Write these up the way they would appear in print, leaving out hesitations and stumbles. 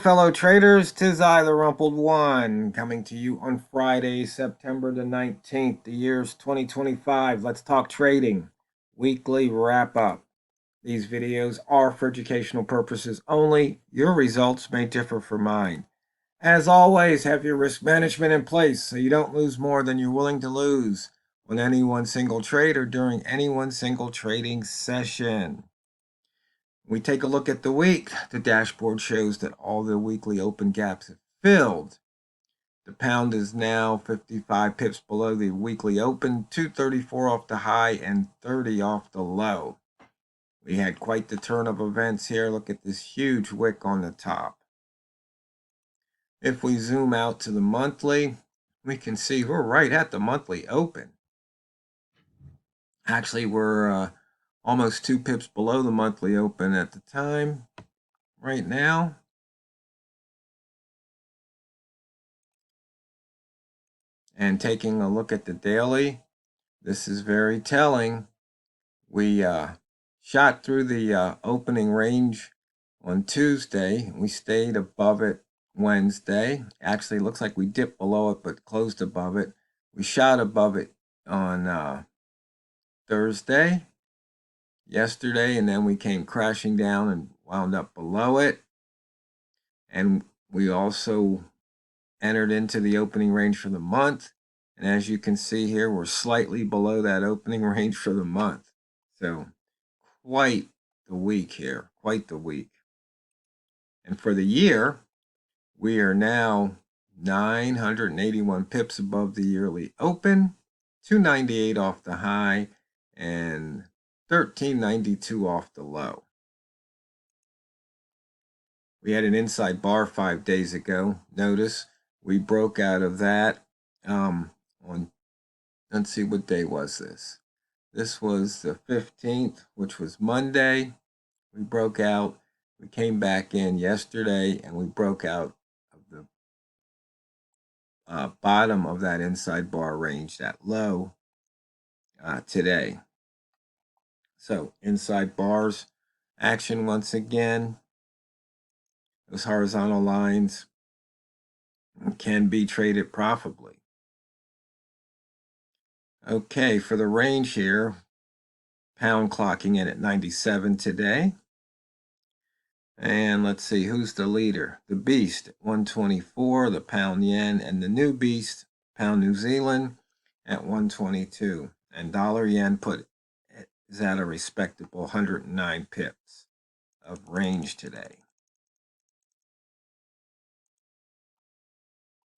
fellow traders. 'Tis I, the Rumpled One, coming to you on Friday, September the 19th. The year's 2025. Let's talk trading. Weekly wrap up. These videos are for educational purposes only. Your results may differ from mine. As always, have your risk management in place so you don't lose more than you're willing to lose on any one single trade or during any one single trading session. We take a look at the week. The dashboard shows that all the weekly open gaps have filled. The pound is now 55 pips below the weekly open, 234 off the high and 30 off the low. We had quite the turn of events here. Look at this huge wick on the top. If we zoom out to the monthly, we can see we're right at the monthly open. Actually, we're almost 2 pips below the monthly open at the time right now. And taking a look at the daily, this is very telling. We shot through the opening range on Tuesday. We stayed above it Wednesday. Actually, it looks like we dipped below it but closed above it. We shot above it on Thursday, yesterday, and then we came crashing down and wound up below it. And we also entered into the opening range for the month. And as you can see here, we're slightly below that opening range for the month. So quite the week here, quite the week. And for the year, we are now 981 pips above the yearly open, 298 off the high, and 1392 off the low. We had an inside bar 5 days ago. Notice we broke out of that on, let's see, what day was this? This was the 15th, which was Monday. We broke out. We came back in yesterday, and we broke out of the bottom of that inside bar range, that low, today. So inside bars action once again. Those horizontal lines can be traded profitably. Okay, for the range here, pound clocking in at 97 today. And let's see, who's the leader? The beast at 124, the pound yen, and the new beast, pound New Zealand, at 122. And dollar yen put is at a respectable 109 pips of range today.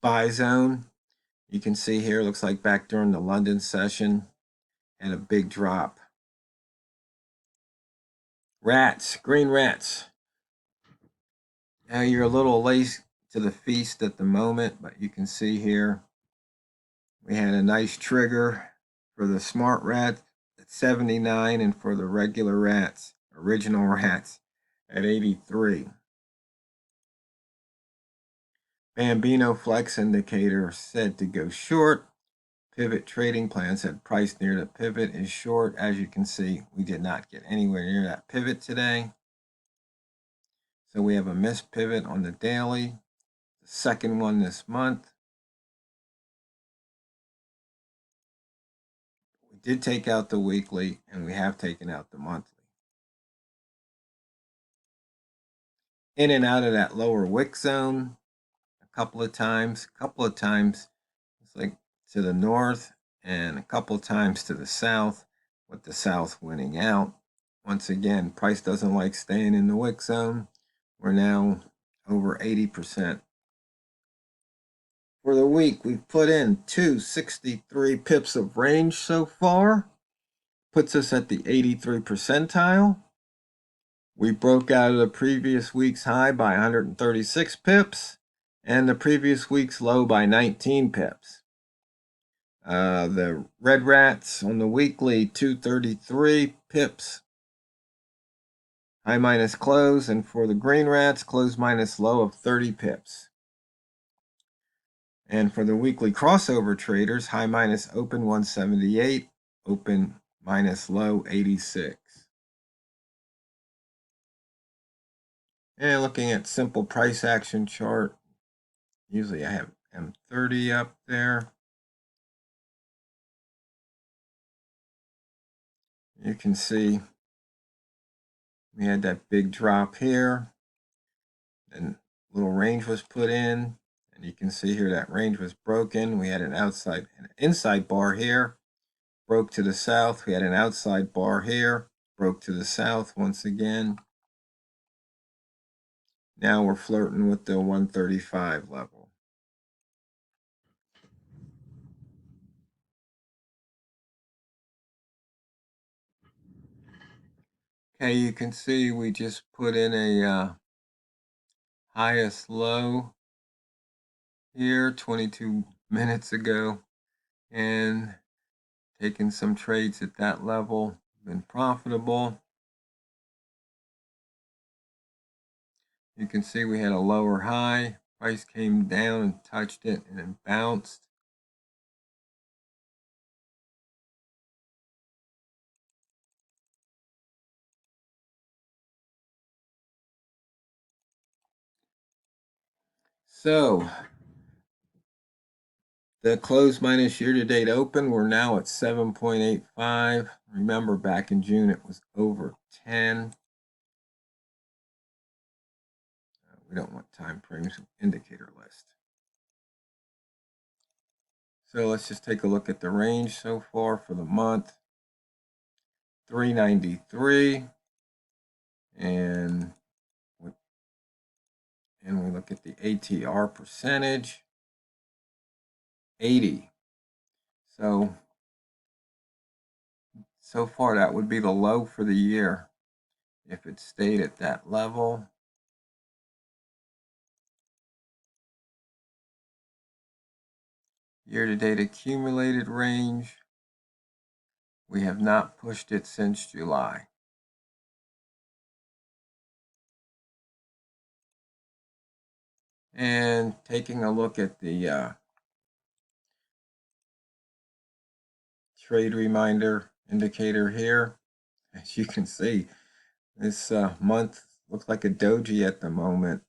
Buy zone, you can see here, looks like back during the London session, and a big drop. Rats, green rats. Now you're a little late to the feast at the moment, but you can see here we had a nice trigger for the smart rat at 79 and for the regular rats, original rats, at 83. Bambino Flex indicator said to go short. Pivot trading plan said price near the pivot is short. As you can see, we did not get anywhere near that pivot today. So we have a missed pivot on the daily, the second one this month. We did take out the weekly, and we have taken out the monthly. In and out of that lower wick zone a couple of times. It's like to the north and a couple of times to the south, with the south winning out. Once again, price doesn't like staying in the wick zone. We're now over 80%. For the week, we've put in 263 pips of range so far. Puts us at the 83 percentile. We broke out of the previous week's high by 136 pips and the previous week's low by 19 pips. The red rats on the weekly, 233 pips. High minus close, and for the green rats, close minus low of 30 pips. And for the weekly crossover traders, high minus open 178, open minus low 86. And looking at simple price action chart, usually I have M30 up there. You can see we had that big drop here, and little range was put in, and you can see here that range was broken. We had an inside bar here, broke to the south. We had an outside bar here, broke to the south once again. Now we're flirting with the 135 level. Okay, you can see we just put in a highest low here 22 minutes ago, and taking some trades at that level, been profitable. You can see we had a lower high, price came down and touched it and then bounced. So the close minus year-to-date open, we're now at 7.85. Remember, back in June, it was over 10. We don't want time frames, indicator list. So let's just take a look at the range so far for the month. 393. And we look at the ATR percentage, 80. So far that would be the low for the year if it stayed at that level. Year-to-date accumulated range, we have not pushed it since July. And taking a look at the trade reminder indicator here, as you can see, this month looks like a doji at the moment.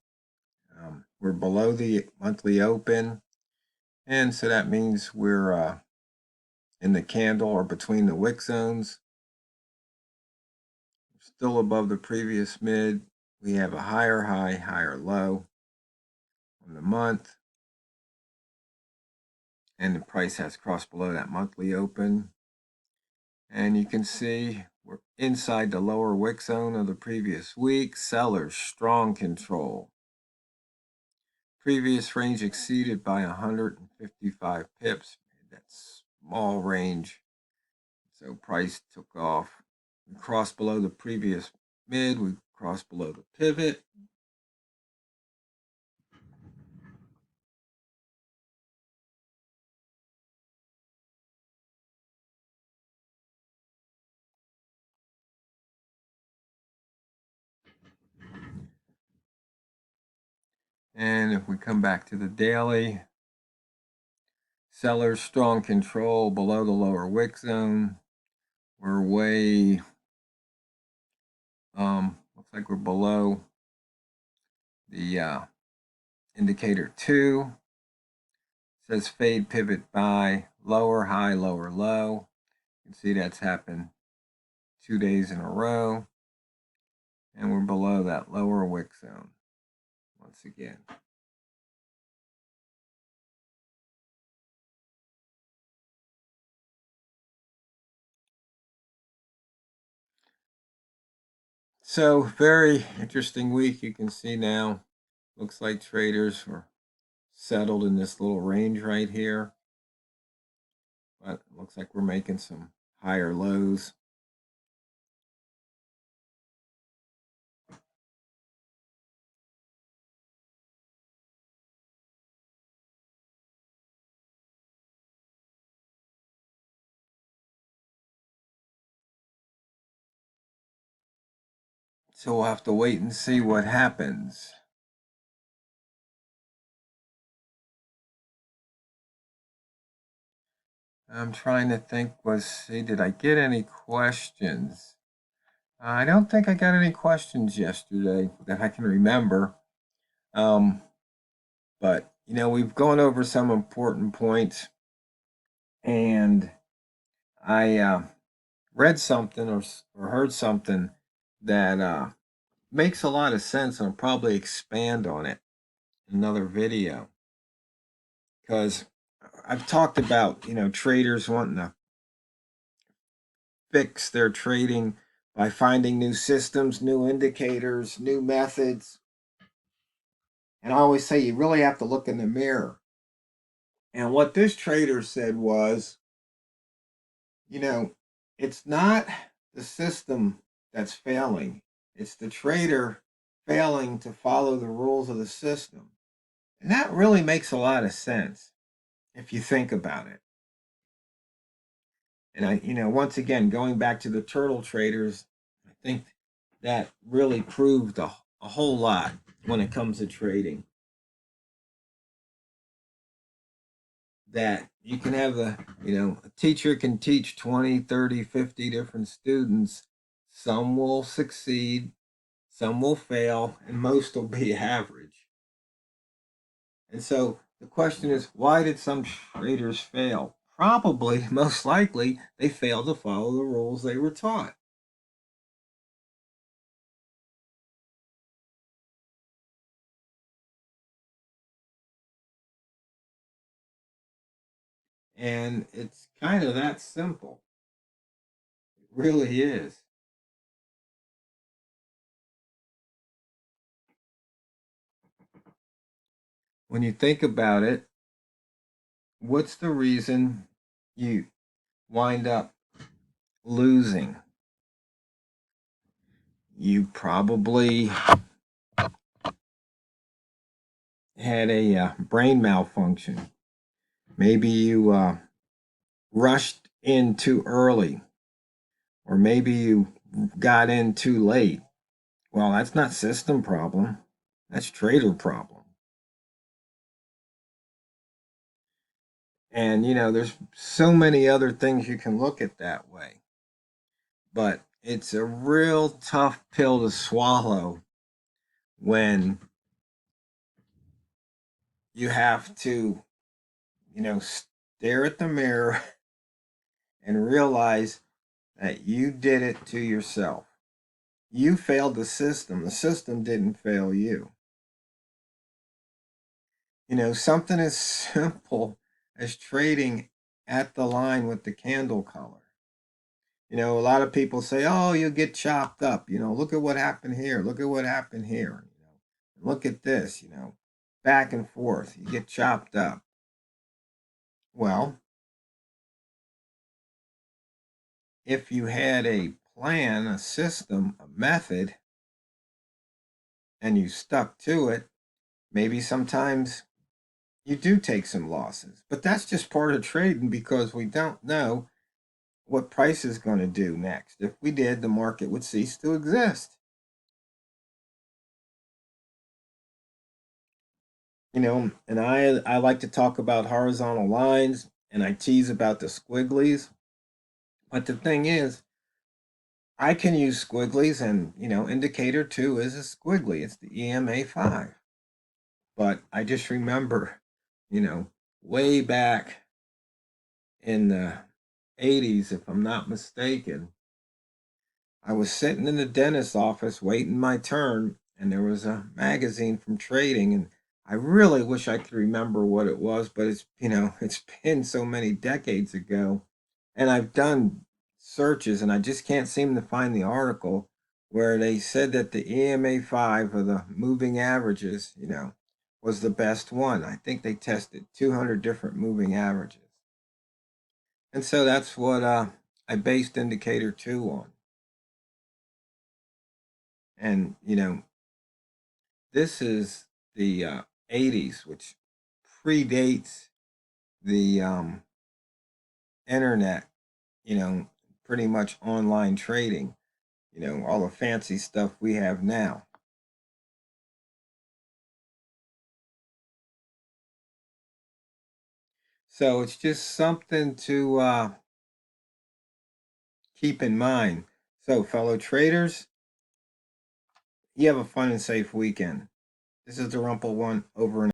We're below the monthly open, and so that means we're in the candle or between the wick zones. Still above the previous mid. We have a higher high, higher low on the month, and the price has crossed below that monthly open. And you can see we're inside the lower wick zone of the previous week. Sellers, strong control. Previous range exceeded by 155 pips. That small range. So price took off. We crossed below the previous mid. We crossed below the pivot. And if we come back to the daily, sellers, strong control below the lower wick zone. We're way, looks like we're below the indicator 2. It says fade, pivot, buy, lower, high, lower, low. You can see that's happened 2 days in a row. And we're below that lower wick zone once again. So very interesting week. You can see now, looks like traders were settled in this little range right here. But it looks like we're making some higher lows. So we'll have to wait and see what happens. I'm trying to think, did I get any questions? I don't think I got any questions yesterday that I can remember. Um, but we've gone over some important points, and I read something or heard something that makes a lot of sense, and I'll probably expand on it in another video because I've talked about traders wanting to fix their trading by finding new systems, new indicators, new methods. And I always say you really have to look in the mirror. And what this trader said was, you know, it's not the system that's failing, it's the trader failing to follow the rules of the system. And that really makes a lot of sense if you think about it. And once again, going back to the turtle traders, I think that really proved a whole lot when it comes to trading. That you can have a teacher can teach 20, 30, 50 different students. Some will succeed, some will fail, and most will be average. And so the question is, why did some traders fail? Probably, most likely, they failed to follow the rules they were taught. And it's kind of that simple. It really is. When you think about it, what's the reason you wind up losing? You probably had a brain malfunction. Maybe you rushed in too early, or maybe you got in too late. Well, that's not system problem. That's trader problem. And there's so many other things you can look at that way. But it's a real tough pill to swallow when you have to, stare at the mirror and realize that you did it to yourself. You failed the system didn't fail you. Something as simple as trading at the line with the candle color. A lot of people say, oh, you get chopped up. Look at what happened here. Look at what happened here. Look at this, back and forth. You get chopped up. Well, if you had a plan, a system, a method, and you stuck to it, maybe sometimes you do take some losses. But that's just part of trading because we don't know what price is going to do next. If we did, the market would cease to exist. And I like to talk about horizontal lines and I tease about the squigglies. But the thing is, I can use squigglies and, indicator 2 is a squiggly. It's the EMA 5. But I just remember, way back in the 80s, if I'm not mistaken, I was sitting in the dentist's office waiting my turn, and there was a magazine from trading, and I really wish I could remember what it was, but it's been so many decades ago, and I've done searches, and I just can't seem to find the article where they said that the EMA 5 of the moving averages, was the best one. I think they tested 200 different moving averages. And so that's what I based indicator 2 on. And this is the 80s, which predates the internet, pretty much online trading, all the fancy stuff we have now. So it's just something to keep in mind. So, fellow traders, you have a fun and safe weekend. This is TheRumpledOne over and